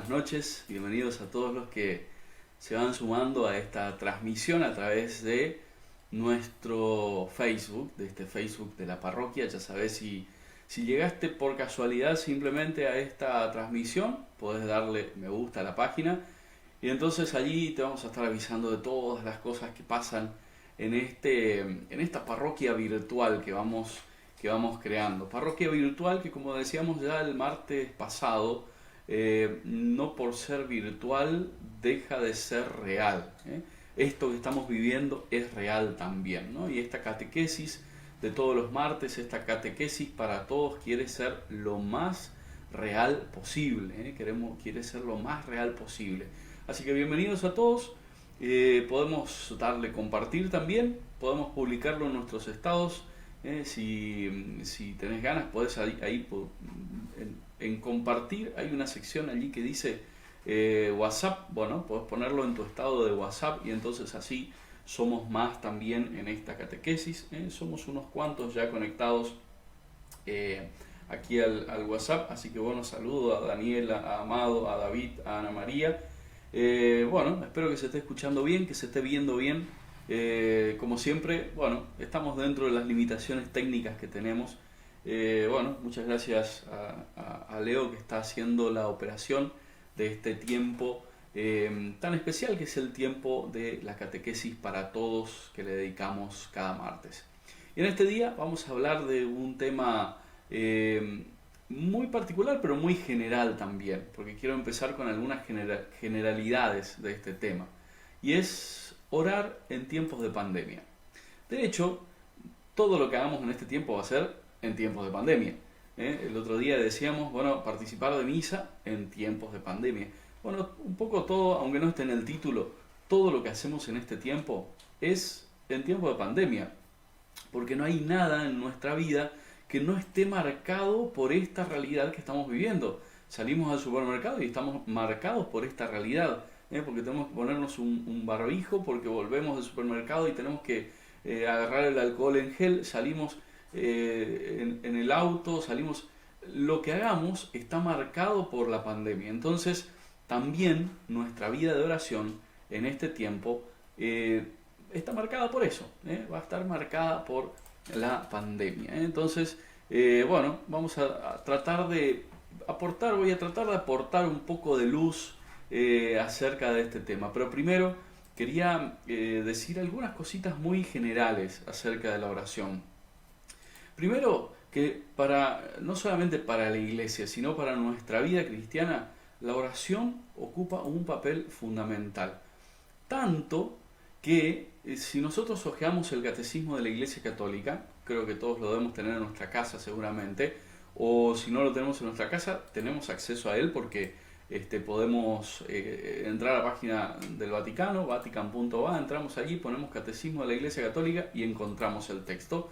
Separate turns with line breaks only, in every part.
buenas noches, bienvenidos a todos los que se van sumando a esta transmisión a través de nuestro Facebook, de este Facebook de la parroquia. Ya sabes, si llegaste por casualidad simplemente a esta transmisión, podés darle me gusta a la página y entonces allí te vamos a estar avisando de todas las cosas que pasan en esta parroquia virtual que vamos creando. Parroquia virtual que, como decíamos ya el martes pasado, no por ser virtual deja de ser real. Esto que estamos viviendo es real también, ¿no? Y esta catequesis de todos los martes, esta catequesis para todos quiere ser lo más real posible, quiere ser lo más real posible. Así que bienvenidos a todos. Podemos darle compartir también, podemos publicarlo en nuestros estados. Si tenés ganas, podés ahí en compartir, hay una sección allí que dice WhatsApp. Bueno, podés ponerlo en tu estado de WhatsApp y entonces así somos más también en esta catequesis. Somos unos cuantos ya conectados aquí al WhatsApp, así que bueno, saludo a Daniela, a Amado, a David, a Ana María. Bueno, espero que se esté escuchando bien, que se esté viendo bien. Como siempre, bueno, estamos dentro de las limitaciones técnicas que tenemos. Bueno, muchas gracias a Leo, que está haciendo la operación de este tiempo tan especial, que es el tiempo de la catequesis para todos que le dedicamos cada martes. Y en este día vamos a hablar de un tema muy particular, pero muy general también, porque quiero empezar con algunas generalidades de este tema, y es orar en tiempos de pandemia. De hecho, todo lo que hagamos en este tiempo va a ser en tiempos de pandemia. El otro día decíamos, bueno, participar de misa en tiempos de pandemia. Bueno, un poco todo, aunque no esté en el título, todo lo que hacemos en este tiempo es en tiempo de pandemia, porque no hay nada en nuestra vida que no esté marcado por esta realidad que estamos viviendo. Salimos al supermercado y estamos marcados por esta realidad, porque tenemos que ponernos un barbijo, porque volvemos del supermercado y tenemos que agarrar el alcohol en gel, salimos en el auto, salimos. Lo que hagamos está marcado por la pandemia. Entonces, también nuestra vida de oración en este tiempo está marcada por eso, va a estar marcada por la pandemia. Entonces, bueno, vamos a tratar de aportar, voy a tratar de aportar un poco de luz acerca de este tema. Pero primero quería decir algunas cositas muy generales acerca de la oración. Primero, que no solamente para la iglesia, sino para nuestra vida cristiana, la oración ocupa un papel fundamental. Tanto que si nosotros hojeamos el catecismo de la Iglesia Católica, creo que todos lo debemos tener en nuestra casa seguramente, o si no lo tenemos en nuestra casa, tenemos acceso a él porque podemos entrar a la página del Vaticano, vatican.va, entramos allí, ponemos Catecismo de la Iglesia Católica y encontramos el texto.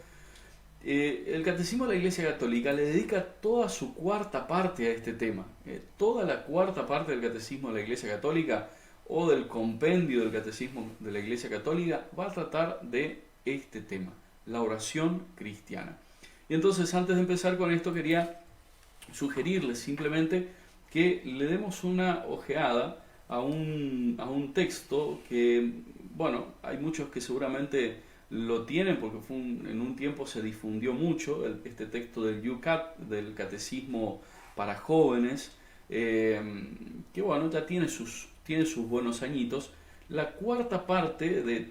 El Catecismo de la Iglesia Católica le dedica toda su cuarta parte a este tema. Toda la cuarta parte del Catecismo de la Iglesia Católica o del compendio del Catecismo de la Iglesia Católica va a tratar de este tema, la oración cristiana. Y entonces, antes de empezar con esto, quería sugerirles simplemente que le demos una ojeada a un texto que, bueno, hay muchos que seguramente lo tienen porque en un tiempo se difundió mucho este texto del YUCAT, del Catecismo para Jóvenes, que bueno, ya tiene sus buenos añitos. La cuarta parte de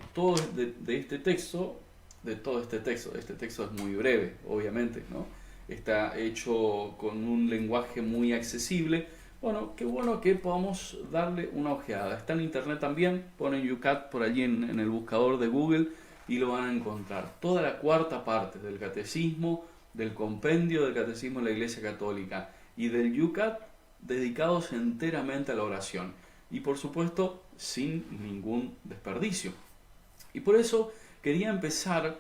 este texto este texto es muy breve, obviamente, ¿no? Está hecho con un lenguaje muy accesible. Bueno, qué bueno que podamos darle una ojeada. Está en internet también, ponen YUCAT por allí en el buscador de Google y lo van a encontrar. Toda la cuarta parte del catecismo, del compendio del catecismo de la Iglesia Católica y del YUCAT dedicados enteramente a la oración. Y por supuesto, sin ningún desperdicio. Y por eso quería empezar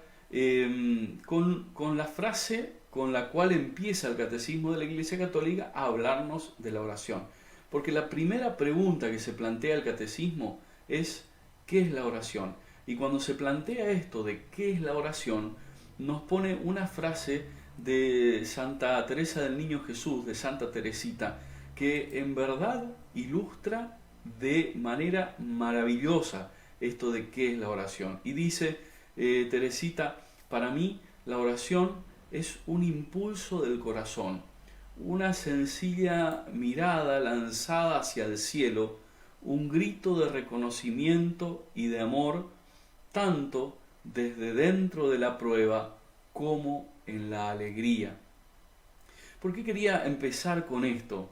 con la frase con la cual empieza el Catecismo de la Iglesia Católica a hablarnos de la oración. Porque la primera pregunta que se plantea el Catecismo es ¿qué es la oración? Y cuando se plantea esto de qué es la oración, nos pone una frase de Santa Teresa del Niño Jesús, de Santa Teresita, que en verdad ilustra de manera maravillosa esto de qué es la oración. Y dice Teresita, para mí la oración es un impulso del corazón, una sencilla mirada lanzada hacia el cielo, un grito de reconocimiento y de amor, tanto desde dentro de la prueba como en la alegría. ¿Por qué quería empezar con esto?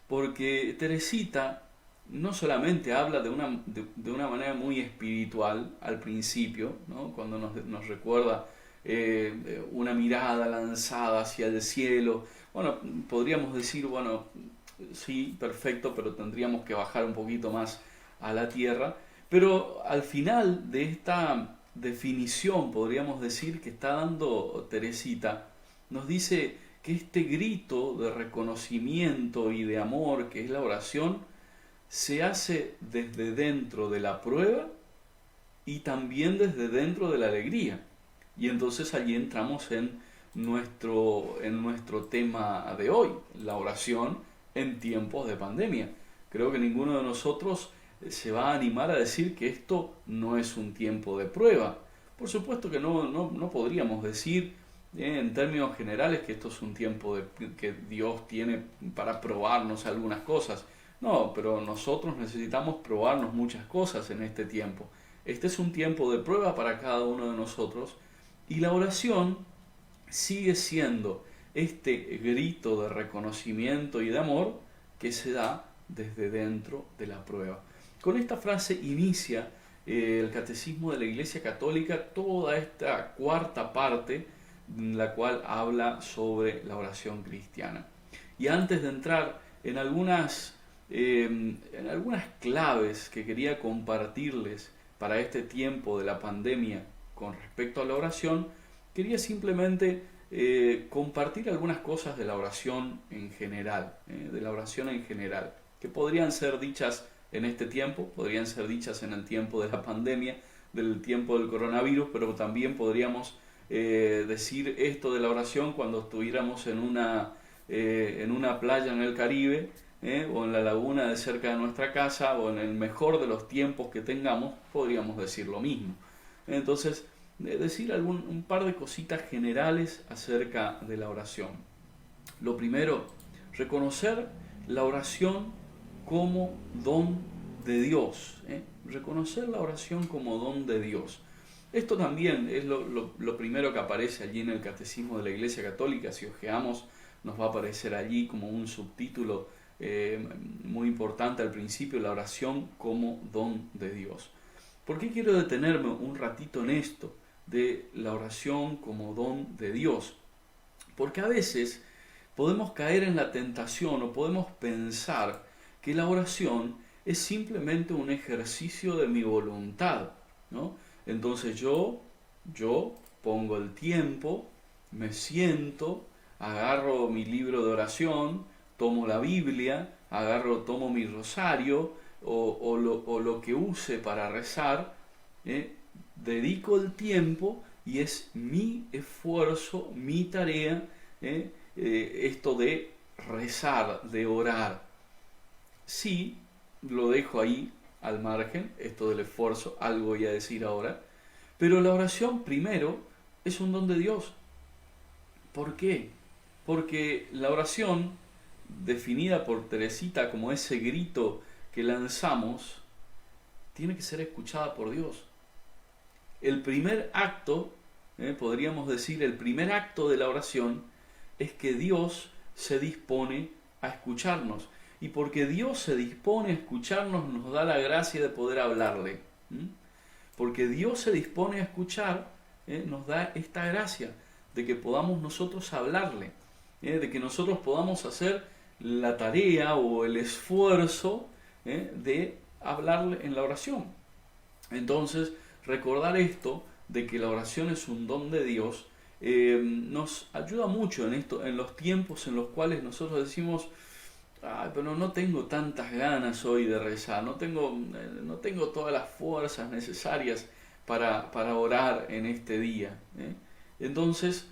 Porque Teresita no solamente habla de una manera muy espiritual al principio, ¿no? Cuando nos recuerda una mirada lanzada hacia el cielo. Bueno, podríamos decir, bueno, sí, perfecto, pero tendríamos que bajar un poquito más a la tierra. Pero al final de esta definición, podríamos decir, que está dando Teresita, nos dice que este grito de reconocimiento y de amor, que es la oración, se hace desde dentro de la prueba y también desde dentro de la alegría. Y entonces allí entramos en nuestro tema de hoy, la oración en tiempos de pandemia. Creo que ninguno de nosotros se va a animar a decir que esto no es un tiempo de prueba. Por supuesto que no podríamos decir en términos generales que esto es un tiempo que Dios tiene para probarnos algunas cosas. No, pero nosotros necesitamos probarnos muchas cosas en este tiempo. Este es un tiempo de prueba para cada uno de nosotros y la oración sigue siendo este grito de reconocimiento y de amor que se da desde dentro de la prueba. Con esta frase inicia el Catecismo de la Iglesia Católica toda esta cuarta parte en la cual habla sobre la oración cristiana. Y antes de entrar en algunas claves que quería compartirles para este tiempo de la pandemia con respecto a la oración, quería simplemente compartir algunas cosas de la oración en general, que podrían ser dichas en este tiempo, podrían ser dichas en el tiempo de la pandemia, del tiempo del coronavirus, pero también podríamos decir esto de la oración cuando estuviéramos en una playa en el Caribe, o en la laguna de cerca de nuestra casa, o en el mejor de los tiempos que tengamos, podríamos decir lo mismo. Entonces, decir un par de cositas generales acerca de la oración. Lo primero, reconocer la oración como don de Dios. Reconocer la oración como don de Dios. Esto también es lo primero que aparece allí en el Catecismo de la Iglesia Católica. Si ojeamos, nos va a aparecer allí como un subtítulo muy importante al principio, la oración como don de Dios. ¿Por qué quiero detenerme un ratito en esto de la oración como don de Dios? Porque a veces podemos caer en la tentación o podemos pensar que la oración es simplemente un ejercicio de mi voluntad, ¿no? Entonces yo pongo el tiempo, me siento, agarro mi libro de oración, tomo la Biblia, tomo mi rosario o lo que use para rezar, dedico el tiempo y es mi esfuerzo, mi tarea, esto de rezar, de orar. Sí, lo dejo ahí al margen, esto del esfuerzo, algo voy a decir ahora, pero la oración primero es un don de Dios. ¿Por qué? Porque la oración, definida por Teresita como ese grito que lanzamos, tiene que ser escuchada por Dios. El primer acto, podríamos decir, el primer acto de la oración es que Dios se dispone a escucharnos. Y porque Dios se dispone a escucharnos, nos da la gracia de poder hablarle. Porque Dios se dispone a escuchar, nos da esta gracia de que podamos nosotros hablarle, de que nosotros podamos hacer la tarea o el esfuerzo de hablarle en la oración. Entonces, recordar esto de que la oración es un don de Dios nos ayuda mucho en los tiempos en los cuales nosotros decimos: "Ay, pero no tengo tantas ganas hoy de rezar, no tengo todas las fuerzas necesarias para orar en este día". Entonces,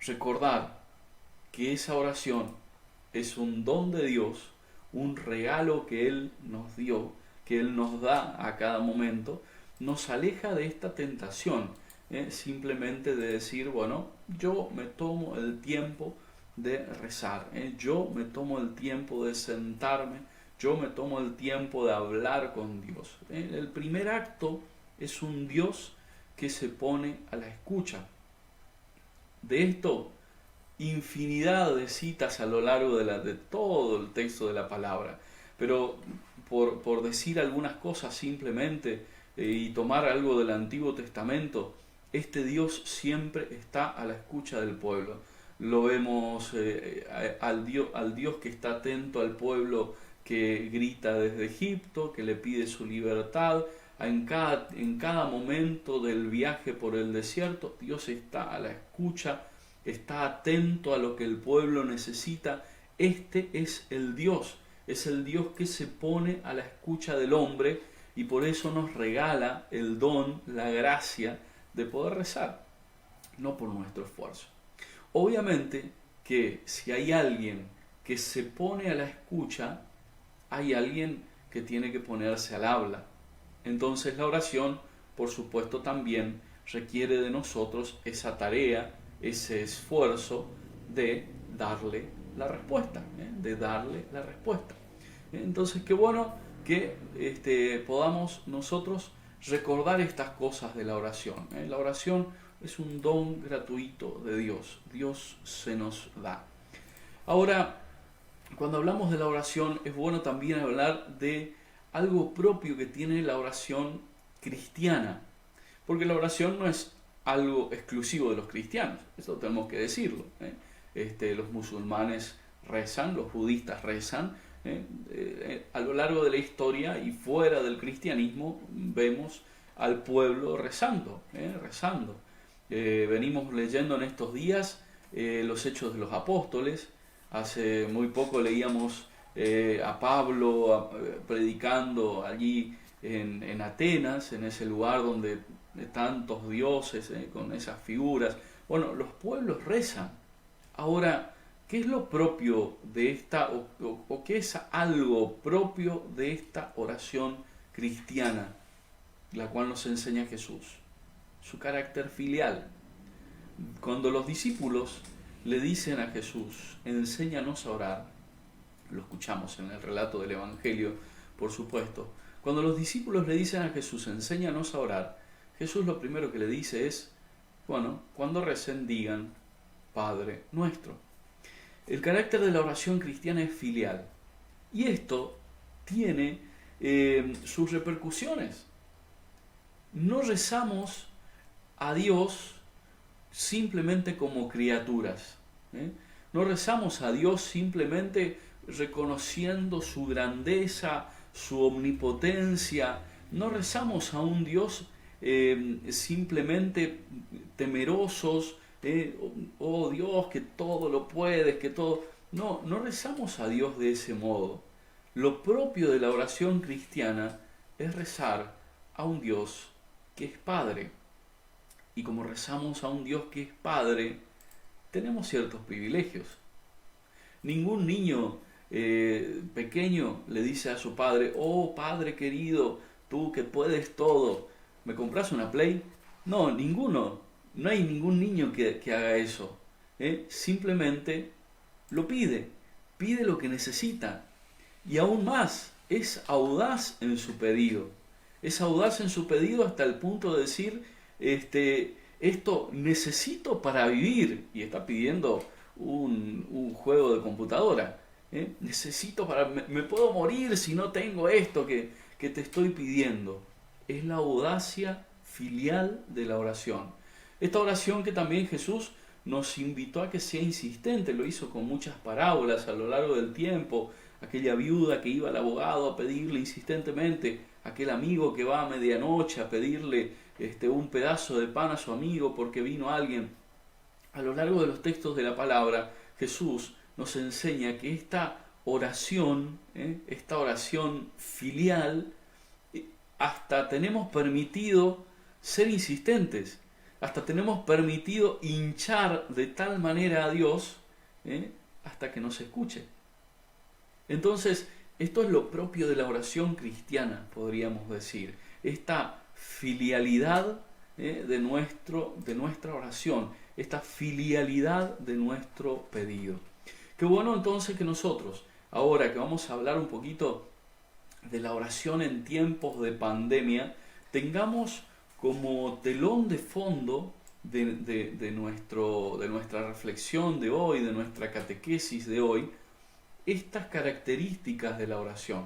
recordar que esa oración es un don de Dios, un regalo que Él nos dio, que Él nos da a cada momento, nos aleja de esta tentación, simplemente de decir, bueno, yo me tomo el tiempo de rezar, yo me tomo el tiempo de sentarme, yo me tomo el tiempo de hablar con Dios. El primer acto es un Dios que se pone a la escucha. De esto, infinidad de citas a lo largo de todo el texto de la palabra, pero por decir algunas cosas simplemente y tomar algo del Antiguo Testamento, este Dios siempre está a la escucha del pueblo. Lo vemos al Dios que está atento al pueblo que grita desde Egipto, que le pide su libertad. En cada momento del viaje por el desierto, Dios está a la escucha, está atento a lo que el pueblo necesita. Este es el Dios que se pone a la escucha del hombre y por eso nos regala el don, la gracia de poder rezar, no por nuestro esfuerzo. Obviamente que si hay alguien que se pone a la escucha, hay alguien que tiene que ponerse al habla. Entonces la oración, por supuesto, también requiere de nosotros esa tarea, ese esfuerzo de darle la respuesta, de darle la respuesta. Entonces, qué bueno que podamos nosotros recordar estas cosas de la oración. La oración es un don gratuito de Dios. Dios se nos da. Ahora, cuando hablamos de la oración, es bueno también hablar de algo propio que tiene la oración cristiana. Porque la oración no es algo exclusivo de los cristianos. Eso tenemos que decirlo. Los musulmanes rezan, los budistas rezan. A lo largo de la historia y fuera del cristianismo vemos al pueblo rezando. Venimos leyendo en estos días los Hechos de los Apóstoles. Hace muy poco leíamos a Pablo predicando allí en Atenas, en ese lugar donde tantos dioses, con esas figuras. Bueno, los pueblos rezan. Ahora, ¿qué es lo propio de esta, o qué es algo propio de esta oración cristiana, la cual nos enseña Jesús? Su carácter filial. Cuando los discípulos le dicen a Jesús, enséñanos a orar, lo escuchamos en el relato del Evangelio, por supuesto. Cuando los discípulos le dicen a Jesús, enséñanos a orar, Jesús lo primero que le dice es, bueno, cuando recen digan, Padre nuestro. El carácter de la oración cristiana es filial. Y esto tiene sus repercusiones. No rezamos a Dios simplemente como criaturas. No rezamos a Dios simplemente reconociendo su grandeza, su omnipotencia. No rezamos a un Dios simplemente temerosos, oh Dios, que todo lo puedes, que todo... No rezamos a Dios de ese modo. Lo propio de la oración cristiana es rezar a un Dios que es Padre. Y como rezamos a un Dios que es Padre, tenemos ciertos privilegios. Ningún niño pequeño le dice a su padre, oh Padre querido, tú que puedes todo, ¿me compras una Play? No, ninguno. No hay ningún niño que haga eso. Simplemente lo pide lo que necesita. Y aún más, es audaz en su pedido. Es audaz en su pedido hasta el punto de decir, esto necesito para vivir. Y está pidiendo un juego de computadora. Necesito me puedo morir si no tengo esto que te estoy pidiendo. Es la audacia filial de la oración. Esta oración que también Jesús nos invitó a que sea insistente, lo hizo con muchas parábolas a lo largo del tiempo. Aquella viuda que iba al abogado a pedirle insistentemente, aquel amigo que va a medianoche a pedirle un pedazo de pan a su amigo porque vino alguien. A lo largo de los textos de la palabra, Jesús nos enseña que esta oración filial, hasta tenemos permitido ser insistentes, hasta tenemos permitido hinchar de tal manera a Dios hasta que nos escuche. Entonces, Esto es lo propio de la oración cristiana, podríamos decir. Esta filialidad de nuestra oración, esta filialidad de nuestro pedido. Qué bueno entonces que nosotros, ahora que vamos a hablar un poquito de la oración en tiempos de pandemia, tengamos como telón de fondo de nuestra reflexión de hoy, de nuestra catequesis de hoy, estas características de la oración.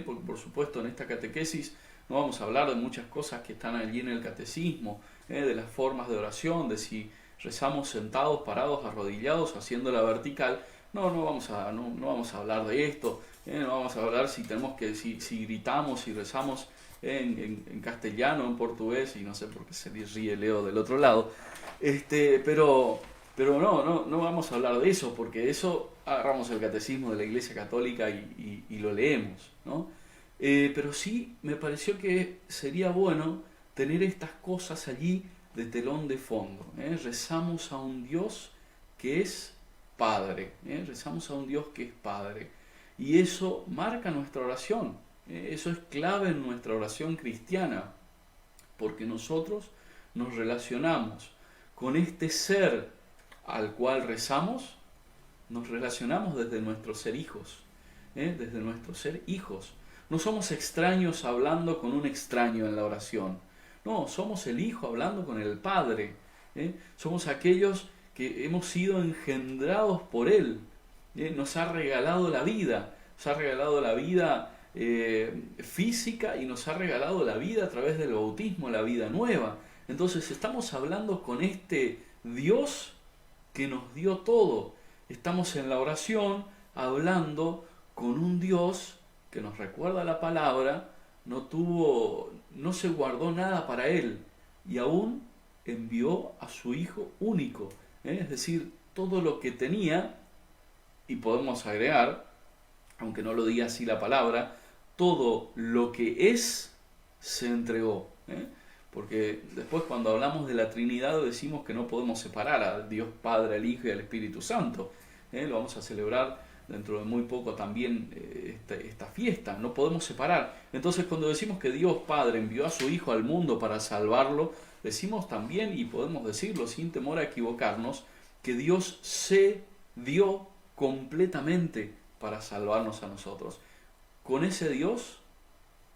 Porque por supuesto en esta catequesis no vamos a hablar de muchas cosas que están allí en el catecismo, de las formas de oración, de si rezamos sentados, parados, arrodillados, haciéndola vertical. No vamos a hablar de esto, no vamos a hablar si gritamos, si rezamos en castellano, en portugués, y no sé por qué se ríe Leo del otro lado. Pero no vamos a hablar de eso, porque eso agarramos el catecismo de la Iglesia Católica y lo leemos, ¿no? Pero sí me pareció que sería bueno tener estas cosas allí de telón de fondo. Rezamos a un Dios que es Padre, rezamos a un Dios que es Padre, y eso marca nuestra oración, eso es clave en nuestra oración cristiana, porque nosotros nos relacionamos con este ser al cual rezamos, nos relacionamos desde nuestro ser hijos, desde nuestro ser hijos. No somos extraños hablando con un extraño en la oración. No, somos el Hijo hablando con el Padre. Somos aquellos que hemos sido engendrados por Él. Nos ha regalado la vida. Nos ha regalado la vida física y nos ha regalado la vida a través del bautismo, la vida nueva. Entonces estamos hablando con este Dios que nos dio todo. Estamos en la oración hablando con un Dios que nos recuerda la palabra, no se guardó nada para Él y aún envió a su Hijo único, es decir, todo lo que tenía, y podemos agregar, aunque no lo diga así la palabra, todo lo que es se entregó, porque después cuando hablamos de la Trinidad decimos que no podemos separar a Dios Padre, al Hijo y al Espíritu Santo, lo vamos a celebrar dentro de muy poco también esta fiesta, no podemos separar. Entonces cuando decimos que Dios Padre envió a su Hijo al mundo para salvarlo, decimos también, y podemos decirlo sin temor a equivocarnos, que Dios se dio completamente para salvarnos a nosotros. Con ese Dios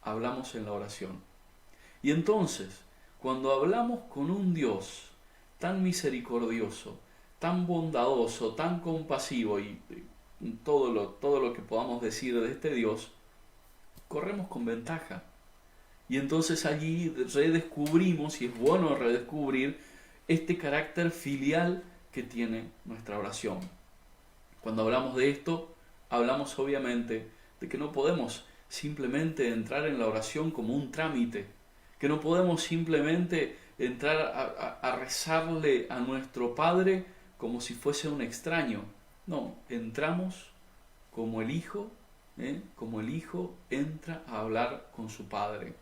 hablamos en la oración. Y entonces, cuando hablamos con un Dios tan misericordioso, tan bondadoso, tan compasivo y todo lo que podamos decir de este Dios, corremos con ventaja. Y entonces allí redescubrimos, y es bueno redescubrir, este carácter filial que tiene nuestra oración. Cuando hablamos de esto, hablamos obviamente de que no podemos simplemente entrar en la oración como un trámite, que no podemos simplemente entrar a rezarle a nuestro Padre como si fuese un extraño. No, entramos como el Hijo entra a hablar con su Padre.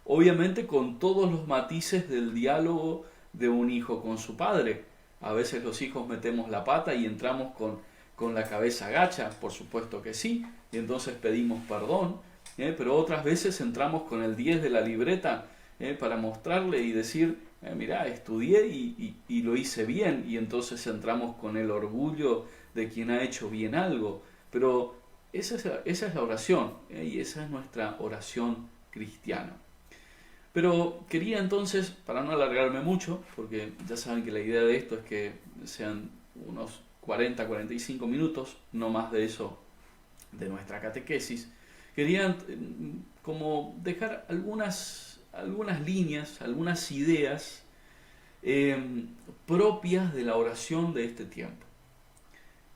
Obviamente con todos los matices del diálogo de un hijo con su padre. A veces los hijos metemos la pata y entramos con la cabeza gacha, por supuesto que sí, y entonces pedimos perdón, pero otras veces entramos con el 10 de la libreta para mostrarle y decir, mirá, estudié y lo hice bien, y entonces entramos con el orgullo de quien ha hecho bien algo. Pero esa es la oración, y esa es nuestra oración cristiana. Pero quería entonces, para no alargarme mucho, porque ya saben que la idea de esto es que sean unos 40-45 minutos, no más de eso de nuestra catequesis, quería como dejar algunas líneas, algunas ideas propias de la oración de este tiempo.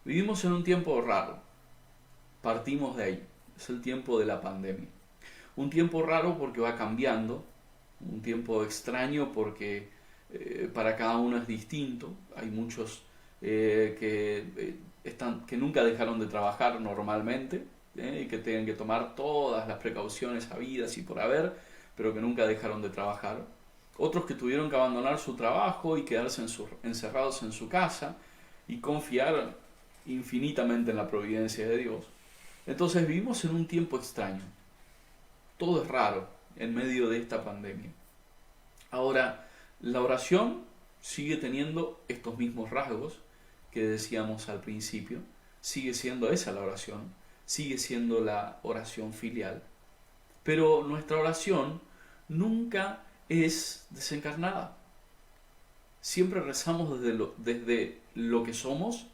Vivimos en un tiempo raro, partimos de ahí, es el tiempo de la pandemia. Un tiempo raro porque va cambiando, un tiempo extraño porque para cada uno es distinto. Hay muchos que nunca dejaron de trabajar normalmente y que tienen que tomar todas las precauciones habidas y por haber, pero que nunca dejaron de trabajar. Otros que tuvieron que abandonar su trabajo y quedarse encerrados en su casa y confiar infinitamente en la providencia de Dios. Entonces vivimos en un tiempo extraño. Todo es raro en medio de esta pandemia. Ahora, la oración sigue teniendo estos mismos rasgos que decíamos al principio. Sigue siendo esa la oración. Sigue siendo la oración filial. Pero nuestra oración nunca es desencarnada. Siempre rezamos desde lo que somos,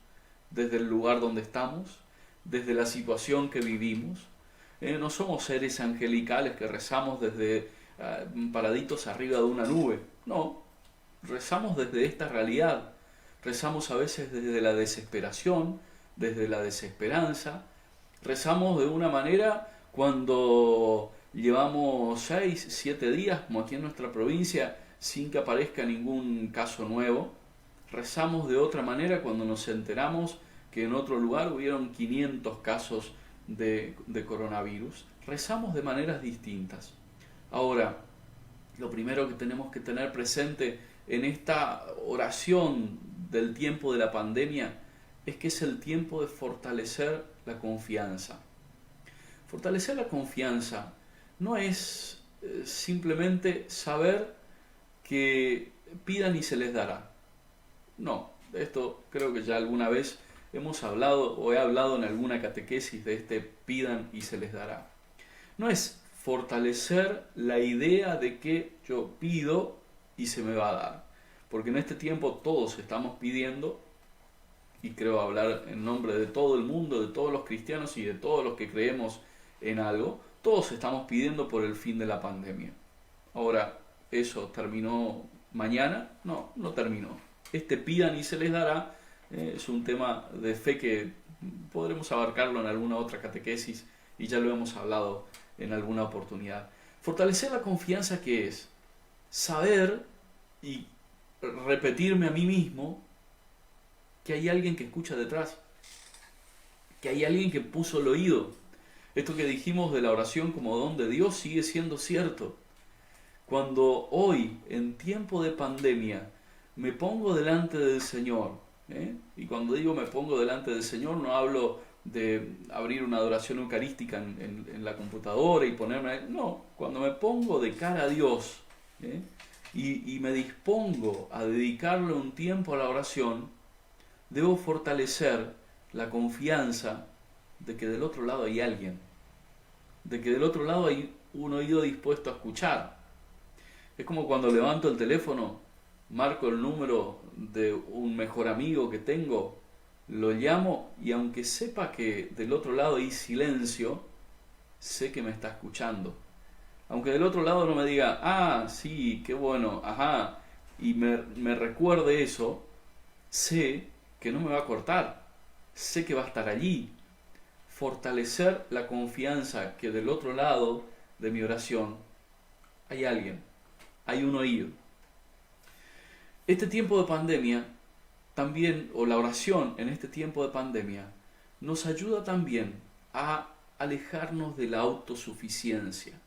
desde el lugar donde estamos, desde la situación que vivimos. No somos seres angelicales que rezamos desde paraditos arriba de una nube. No, rezamos desde esta realidad. Rezamos a veces desde la desesperación, desde la desesperanza. Rezamos de una manera cuando llevamos 6, 7 días, como aquí en nuestra provincia, sin que aparezca ningún caso nuevo. Rezamos de otra manera cuando nos enteramos que en otro lugar hubieron 500 casos de coronavirus. Rezamos de maneras distintas. Ahora, lo primero que tenemos que tener presente en esta oración del tiempo de la pandemia es que es el tiempo de fortalecer la confianza. Fortalecer la confianza no es simplemente saber que pidan y se les dará. No, de esto creo que ya alguna vez hemos hablado o he hablado en alguna catequesis de este pidan y se les dará. No es fortalecer la idea de que yo pido y se me va a dar. Porque en este tiempo todos estamos pidiendo, y creo hablar en nombre de todo el mundo, de todos los cristianos y de todos los que creemos en algo, todos estamos pidiendo por el fin de la pandemia. Ahora, ¿eso terminó mañana? No, no terminó. Este pidan y se les dará es un tema de fe que podremos abarcarlo en alguna otra catequesis y ya lo hemos hablado en alguna oportunidad. Fortalecer la confianza, ¿qué es? Saber y repetirme a mí mismo que hay alguien que escucha detrás, que hay alguien que puso el oído. Esto que dijimos de la oración como don de Dios sigue siendo cierto. Cuando hoy, en tiempo de pandemia, me pongo delante del Señor, y cuando digo me pongo delante del Señor, no hablo de abrir una adoración eucarística en la computadora y ponerme... No, cuando me pongo de cara a Dios, y me dispongo a dedicarle un tiempo a la oración, debo fortalecer la confianza de que del otro lado hay alguien, de que del otro lado hay un oído dispuesto a escuchar. Es como cuando levanto el teléfono, marco el número de un mejor amigo que tengo, lo llamo y aunque sepa que del otro lado hay silencio, sé que me está escuchando. Aunque del otro lado no me diga, ah, sí, qué bueno, ajá, y me recuerde eso, sé que no me va a cortar, sé que va a estar allí. Fortalecer la confianza que del otro lado de mi oración hay alguien, hay un oído. Este tiempo de pandemia también, o la oración en este tiempo de pandemia, nos ayuda también a alejarnos de la autosuficiencia.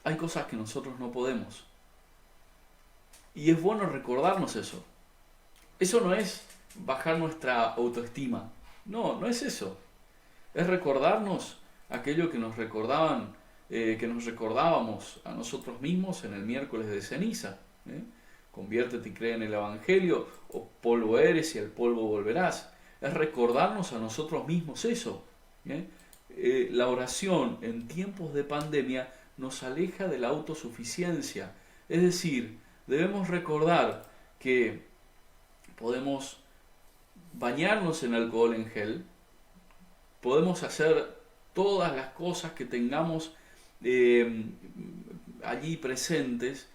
Hay cosas que nosotros no podemos. Y es bueno recordarnos eso. Eso no es bajar nuestra autoestima. No, no es eso. Es recordarnos aquello que nos recordaban, que nos recordábamos a nosotros mismos en el miércoles de ceniza. Conviértete y cree en el Evangelio, o polvo eres y al polvo volverás. Es recordarnos a nosotros mismos eso. La oración en tiempos de pandemia nos aleja de la autosuficiencia. Es decir, debemos recordar que podemos bañarnos en alcohol en gel, podemos hacer todas las cosas que tengamos allí presentes,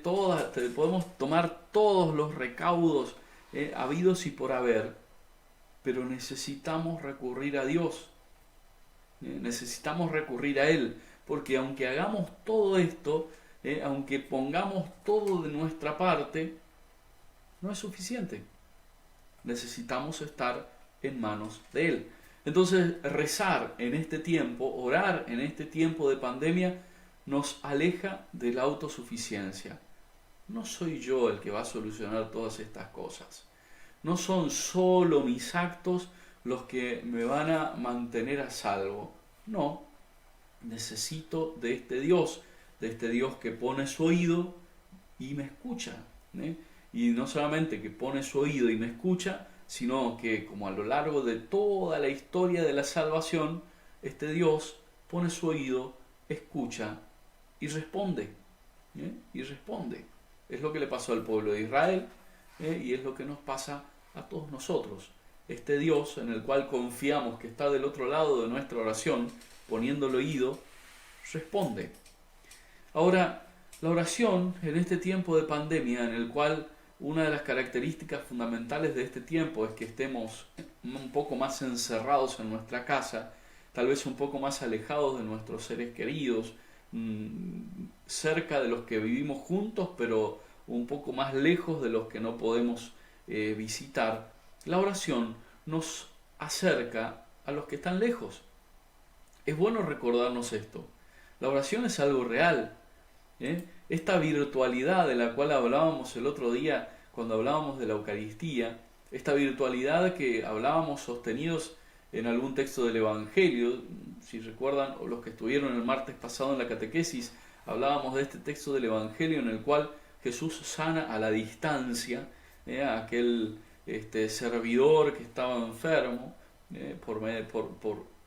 podemos tomar todos los recaudos habidos y por haber, pero necesitamos recurrir a Dios, necesitamos recurrir a Él, porque aunque hagamos todo esto, aunque pongamos todo de nuestra parte, no es suficiente. Necesitamos estar en manos de Él. Entonces, rezar en este tiempo, orar en este tiempo de pandemia, nos aleja de la autosuficiencia. No soy yo el que va a solucionar todas estas cosas. No son solo mis actos los que me van a mantener a salvo. No, necesito de este Dios que pone su oído y me escucha. Y no solamente que pone su oído y me escucha, sino que como a lo largo de toda la historia de la salvación, este Dios pone su oído, escucha y responde. Y responde. Es lo que le pasó al pueblo de Israel y es lo que nos pasa a todos nosotros. Este Dios en el cual confiamos que está del otro lado de nuestra oración, poniendo el oído, responde. Ahora, la oración en este tiempo de pandemia, en el cual una de las características fundamentales de este tiempo es que estemos un poco más encerrados en nuestra casa, tal vez un poco más alejados de nuestros seres queridos, cerca de los que vivimos juntos, pero un poco más lejos de los que no podemos visitar. La oración nos acerca a los que están lejos. Es bueno recordarnos esto. La oración es algo real. Esta virtualidad de la cual hablábamos el otro día cuando hablábamos de la Eucaristía, esta virtualidad que hablábamos sostenidos en algún texto del Evangelio, si recuerdan, o los que estuvieron el martes pasado en la catequesis, hablábamos de este texto del Evangelio en el cual Jesús sana a la distancia a aquel servidor que estaba enfermo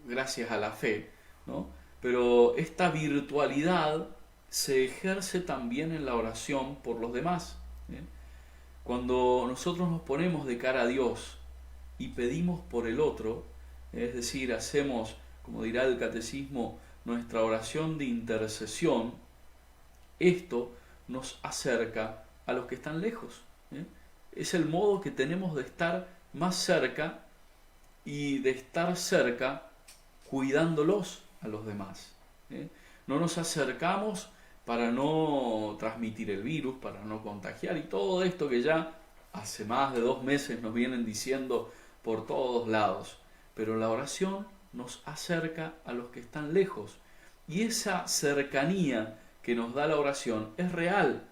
gracias a la fe, ¿no? Pero esta virtualidad se ejerce también en la oración por los demás. Cuando nosotros nos ponemos de cara a Dios y pedimos por el otro, es decir, hacemos, como dirá el catecismo, nuestra oración de intercesión, esto nos acerca a los que están lejos. Es el modo que tenemos de estar más cerca y de estar cerca cuidándolos a los demás. No nos acercamos para no transmitir el virus, para no contagiar, y todo esto que ya hace más de 2 meses nos vienen diciendo por todos lados. Pero la oración nos acerca a los que están lejos. Y esa cercanía que nos da la oración es real.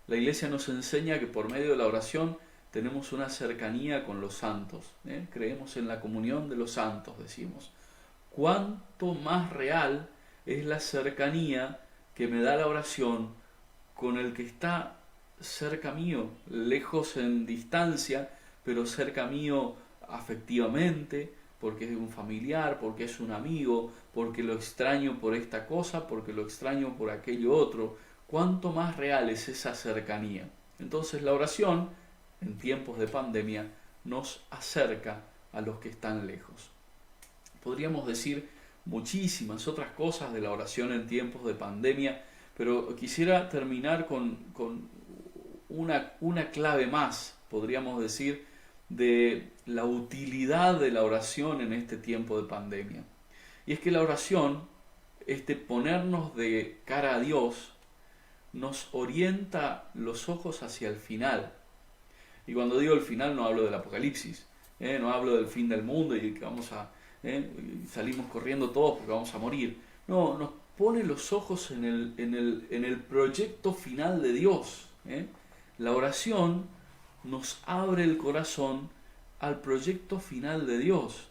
La Iglesia nos enseña que por medio de la oración tenemos una cercanía con los santos. Creemos en la comunión de los santos, decimos. Cuánto más real es la cercanía que me da la oración con el que está cerca mío, lejos en distancia, pero cerca mío afectivamente, porque es un familiar, porque es un amigo, porque lo extraño por esta cosa, porque lo extraño por aquello otro. Cuánto más real es esa cercanía. Entonces la oración, en tiempos de pandemia, nos acerca a los que están lejos. Podríamos decir muchísimas otras cosas de la oración en tiempos de pandemia, pero quisiera terminar con una clave más, podríamos decir, de la utilidad de la oración en este tiempo de pandemia. Y es que la oración, ponernos de cara a Dios, nos orienta los ojos hacia el final. Y cuando digo el final no hablo del Apocalipsis, no hablo del fin del mundo y que salimos corriendo todos porque vamos a morir. No, nos pone los ojos en el proyecto final de Dios. La oración nos abre el corazón al proyecto final de Dios.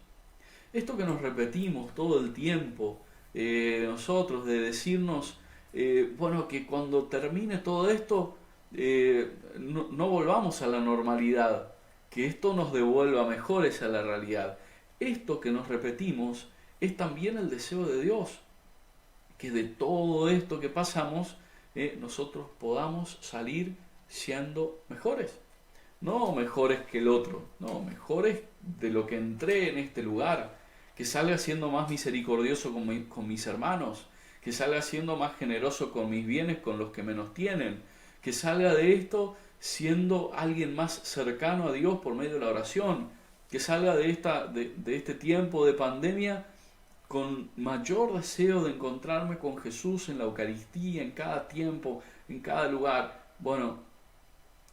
Esto que nos repetimos todo el tiempo, nosotros, de decirnos, que cuando termine todo esto, no volvamos a la normalidad, que esto nos devuelva mejores a la realidad. Esto que nos repetimos es también el deseo de Dios, que de todo esto que pasamos, nosotros podamos salir siendo mejores. No mejores que el otro, no, mejores de lo que entré en este lugar, que salga siendo más misericordioso con mis hermanos, que salga siendo más generoso con mis bienes, con los que menos tienen, que salga de esto siendo alguien más cercano a Dios por medio de la oración, que salga de este tiempo de pandemia con mayor deseo de encontrarme con Jesús en la Eucaristía, en cada tiempo, en cada lugar. Bueno,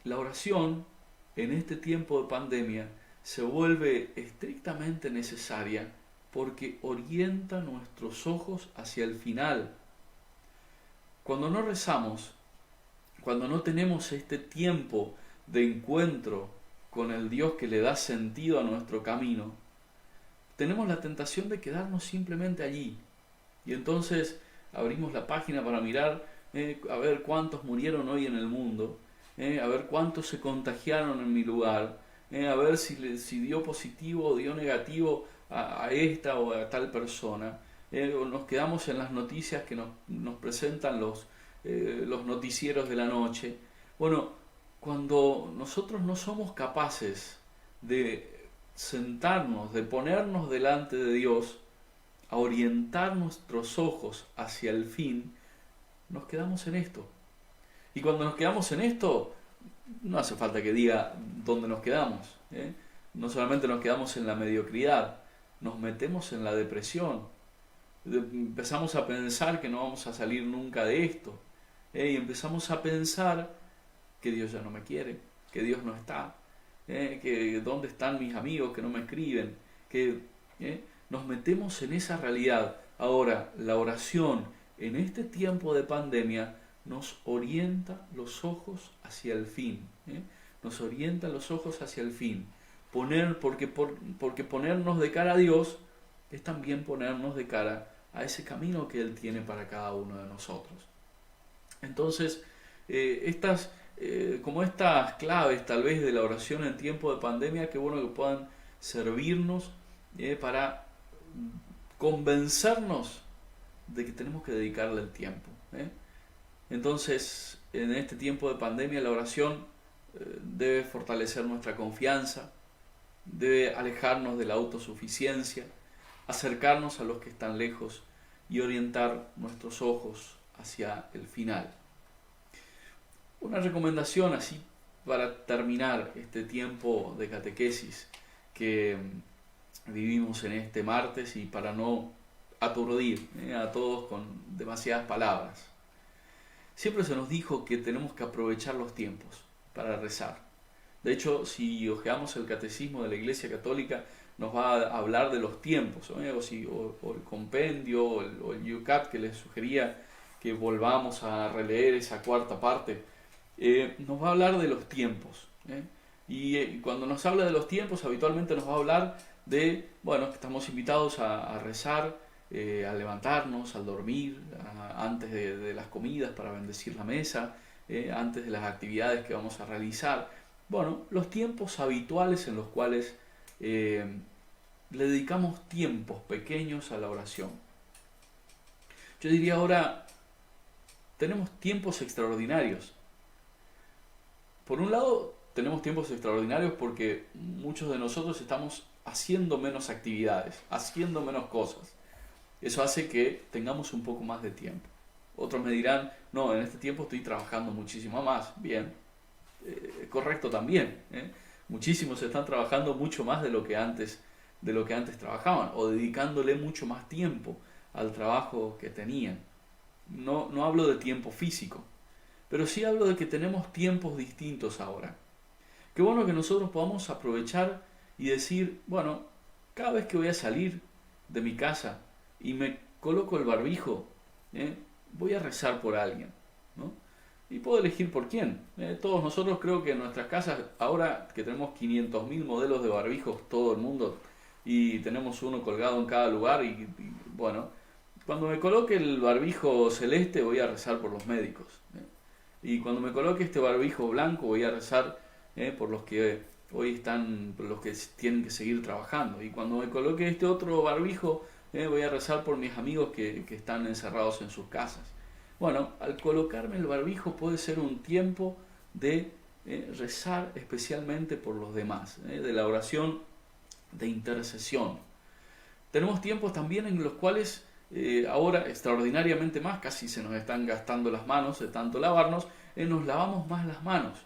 la oración en este tiempo de pandemia se vuelve estrictamente necesaria porque orienta nuestros ojos hacia el final. Cuando no rezamos, cuando no tenemos este tiempo de encuentro con el Dios que le da sentido a nuestro camino, tenemos la tentación de quedarnos simplemente allí. Y entonces abrimos la página para mirar a ver cuántos murieron hoy en el mundo, a ver cuántos se contagiaron en mi lugar, a ver si dio positivo o dio negativo a esta o a tal persona. O nos quedamos en las noticias que nos presentan los noticieros de la noche. Bueno, cuando nosotros no somos capaces de sentarnos, de ponernos delante de Dios, a orientar nuestros ojos hacia el fin, nos quedamos en esto. Y cuando nos quedamos en esto, no hace falta que diga dónde nos quedamos. No solamente nos quedamos en la mediocridad, nos metemos en la depresión. Empezamos a pensar que no vamos a salir nunca de esto. Y empezamos a pensar que Dios ya no me quiere, que Dios no está, que dónde están mis amigos que no me escriben, que nos metemos en esa realidad. Ahora, la oración en este tiempo de pandemia nos orienta los ojos hacia el fin. Nos orienta los ojos hacia el fin. Porque ponernos de cara a Dios es también ponernos de cara a ese camino que Él tiene para cada uno de nosotros. Entonces, como estas claves tal vez de la oración en tiempo de pandemia, qué bueno que puedan servirnos para convencernos de que tenemos que dedicarle el tiempo. Entonces, en este tiempo de pandemia, la oración debe fortalecer nuestra confianza, debe alejarnos de la autosuficiencia, acercarnos a los que están lejos y orientar nuestros ojos hacia el final. Una recomendación así para terminar este tiempo de catequesis que vivimos en este martes y para no aturdir a todos con demasiadas palabras. Siempre se nos dijo que tenemos que aprovechar los tiempos para rezar. De hecho, si hojeamos el catecismo de la Iglesia Católica, nos va a hablar de los tiempos, o el compendio, o el Yucat que les sugería que volvamos a releer esa cuarta parte, nos va a hablar de los tiempos. Y cuando nos habla de los tiempos, habitualmente nos va a hablar de, que estamos invitados a rezar, al levantarnos, al dormir, antes de las comidas para bendecir la mesa, antes de las actividades que vamos a realizar. Los tiempos habituales en los cuales le dedicamos tiempos pequeños a la oración. Yo diría ahora, tenemos tiempos extraordinarios. Por un lado, tenemos tiempos extraordinarios porque muchos de nosotros estamos haciendo menos actividades, haciendo menos cosas. Eso hace que tengamos un poco más de tiempo. Otros me dirán, no, en este tiempo estoy trabajando muchísimo más. Bien, correcto también. Muchísimos están trabajando mucho más de lo que antes trabajaban, o dedicándole mucho más tiempo al trabajo que tenían. No hablo de tiempo físico, pero sí hablo de que tenemos tiempos distintos ahora. Qué bueno que nosotros podamos aprovechar y decir, cada vez que voy a salir de mi casa y me coloco el barbijo, voy a rezar por alguien, ¿no? Y puedo elegir por quién. Todos nosotros creo que en nuestras casas, ahora que tenemos 500.000 modelos de barbijos, todo el mundo, y tenemos uno colgado en cada lugar, cuando me coloque el barbijo celeste voy a rezar por los médicos. Y cuando me coloque este barbijo blanco voy a rezar por los que hoy están, por los que tienen que seguir trabajando. Y cuando me coloque este otro barbijo voy a rezar por mis amigos que están encerrados en sus casas. Al colocarme el barbijo puede ser un tiempo de rezar especialmente por los demás, de la oración de intercesión. Tenemos tiempos también en los cuales ahora extraordinariamente más, casi se nos están gastando las manos de tanto lavarnos, nos lavamos más las manos.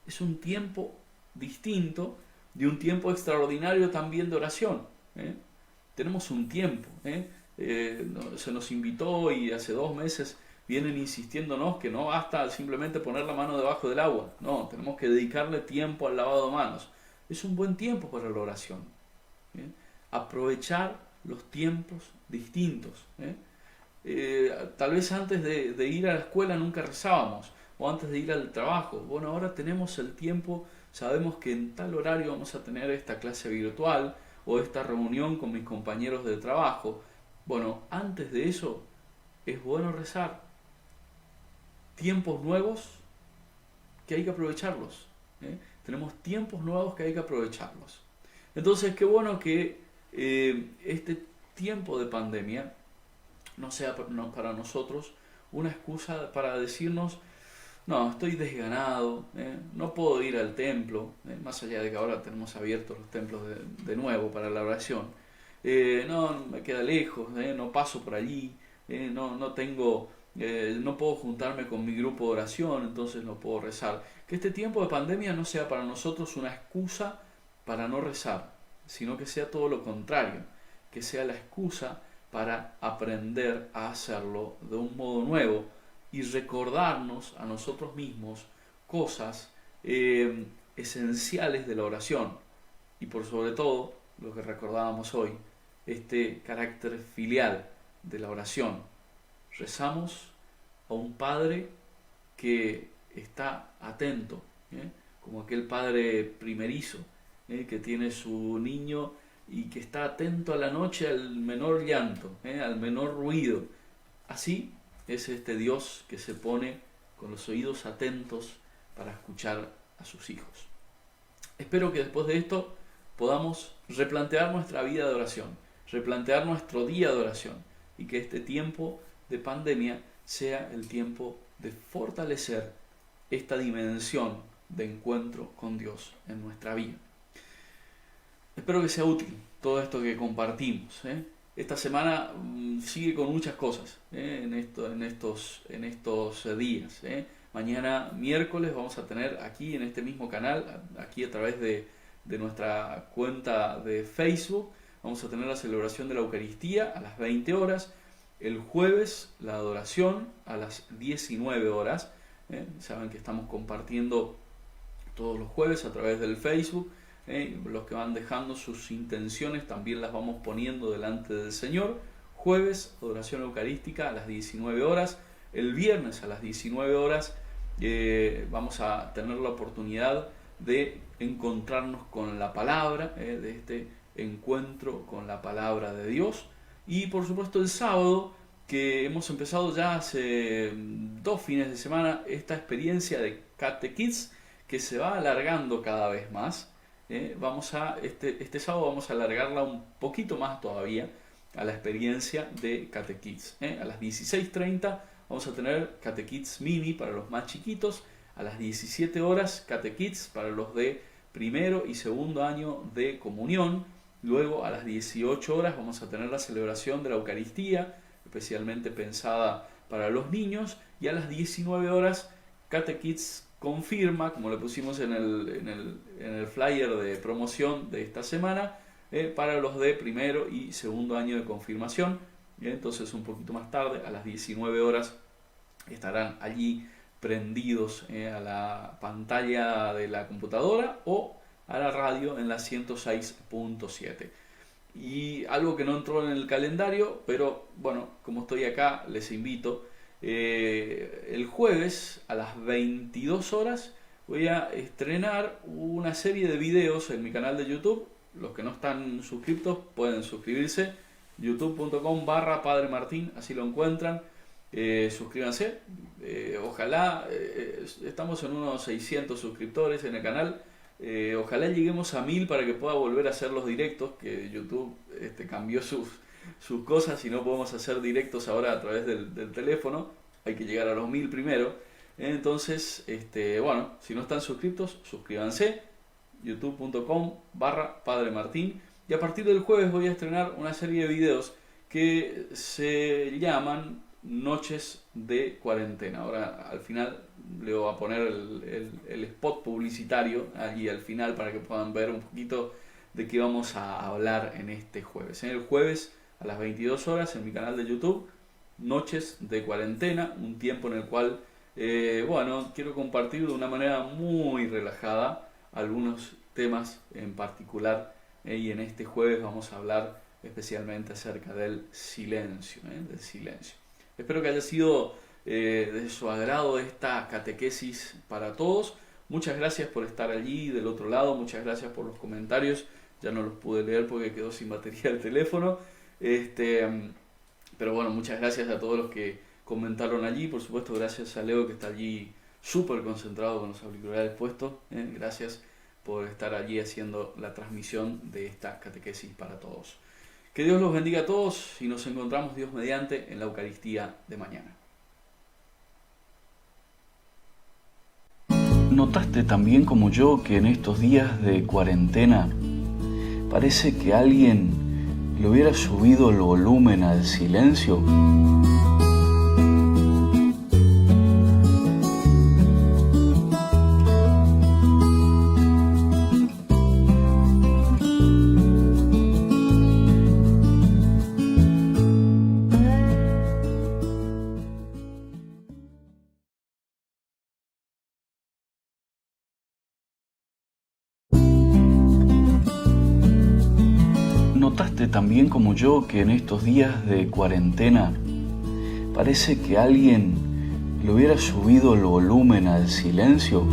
Es un tiempo distinto de un tiempo extraordinario también de oración. Tenemos un tiempo. Se nos invitó y hace 2 meses vienen insistiéndonos que no basta simplemente poner la mano debajo del agua. No, tenemos que dedicarle tiempo al lavado de manos. Es un buen tiempo para la oración. Aprovechar los tiempos distintos. Tal vez antes de ir a la escuela nunca rezábamos, o antes de ir al trabajo. Ahora tenemos el tiempo, sabemos que en tal horario vamos a tener esta clase virtual, o esta reunión con mis compañeros de trabajo. Bueno, antes de eso es bueno rezar. Tiempos nuevos que hay que aprovecharlos. Tenemos tiempos nuevos que hay que aprovecharlos. Entonces, qué bueno que este tiempo de pandemia no sea para nosotros una excusa para decirnos: no, estoy desganado, no puedo ir al templo, más allá de que ahora tenemos abiertos los templos de nuevo para la oración. No, me queda lejos, no paso por allí, no tengo, no puedo juntarme con mi grupo de oración, entonces no puedo rezar. Que este tiempo de pandemia no sea para nosotros una excusa para no rezar, sino que sea todo lo contrario, que sea la excusa para aprender a hacerlo de un modo nuevo y recordarnos a nosotros mismos cosas esenciales de la oración. Y por sobre todo, lo que recordábamos hoy, este carácter filial de la oración. Rezamos a un Padre que está atento, como aquel padre primerizo que tiene su niño y que está atento a la noche al menor llanto, al menor ruido. Así es este Dios que se pone con los oídos atentos para escuchar a sus hijos. Espero que después de esto podamos replantear nuestra vida de oración, replantear nuestro día de oración, y que este tiempo de pandemia sea el tiempo de fortalecer esta dimensión de encuentro con Dios en nuestra vida. Espero que sea útil todo esto que compartimos. Esta semana sigue con muchas cosas en estos días. Mañana miércoles vamos a tener aquí en este mismo canal, aquí a través de nuestra cuenta de Facebook, vamos a tener la celebración de la Eucaristía a las 20 horas. El jueves la adoración a las 19 horas. Saben que estamos compartiendo todos los jueves a través del Facebook. Los que van dejando sus intenciones también las vamos poniendo delante del Señor. Jueves, adoración eucarística a las 19 horas. El viernes a las 19 horas vamos a tener la oportunidad de encontrarnos con la palabra, de este encuentro con la palabra de Dios. Y por supuesto el sábado, que hemos empezado ya hace 2 fines de semana, esta experiencia de Cate Kids, que se va alargando cada vez más. Este sábado vamos a alargarla un poquito más todavía a la experiencia de Cate Kids. A las 16:30 vamos a tener Cate Kids Mini para los más chiquitos. A las 17 horas Cate Kids para los de primero y segundo año de comunión. Luego a las 18 horas vamos a tener la celebración de la Eucaristía, especialmente pensada para los niños. Y a las 19 horas Cate Kids Confirma, como le pusimos en el flyer de promoción de esta semana, para los de primero y segundo año de confirmación. Entonces un poquito más tarde, a las 19 horas, estarán allí prendidos a la pantalla de la computadora o a la radio en la 106.7. Y algo que no entró en el calendario, pero bueno, como estoy acá, les invito. El jueves a las 22 horas voy a estrenar una serie de videos en mi canal de YouTube. Los que no están suscriptos pueden suscribirse, youtube.com/Padre Martín, así lo encuentran. Suscríbanse, ojalá, estamos en unos 600 suscriptores en el canal. Ojalá lleguemos a 1000 para que pueda volver a hacer los directos, que YouTube cambió sus cosas y no podemos hacer directos ahora a través del teléfono. Hay que llegar a los 1000 primero. Entonces, bueno, si no están suscritos, suscríbanse, youtube.com/Padre Martín. Y a partir del jueves voy a estrenar una serie de videos que se llaman Noches de Cuarentena. Ahora al final le voy a poner el spot publicitario allí al final para que puedan ver un poquito de qué vamos a hablar en este jueves. En el jueves a las 22 horas en mi canal de YouTube, Noches de Cuarentena, un tiempo en el cual, bueno, quiero compartir de una manera muy relajada algunos temas en particular, y en este jueves vamos a hablar especialmente acerca del silencio, del silencio. Espero que haya sido de su agrado esta catequesis para todos. Muchas gracias por estar allí del otro lado, muchas gracias por los comentarios ya no los pude leer porque quedó sin batería el teléfono. Pero bueno, muchas gracias a todos los que comentaron allí. Por supuesto, gracias a Leo que está allí súper concentrado con los auriculares puestos. Gracias por estar allí haciendo la transmisión de esta catequesis para todos. Que Dios los bendiga a todos y nos encontramos, Dios mediante, en la Eucaristía de mañana. ¿Notaste también como yo que en estos días de cuarentena parece que alguien le hubiera subido el volumen al silencio? ¿Notaste también como yo que en estos días de cuarentena parece que alguien le hubiera subido el volumen al silencio?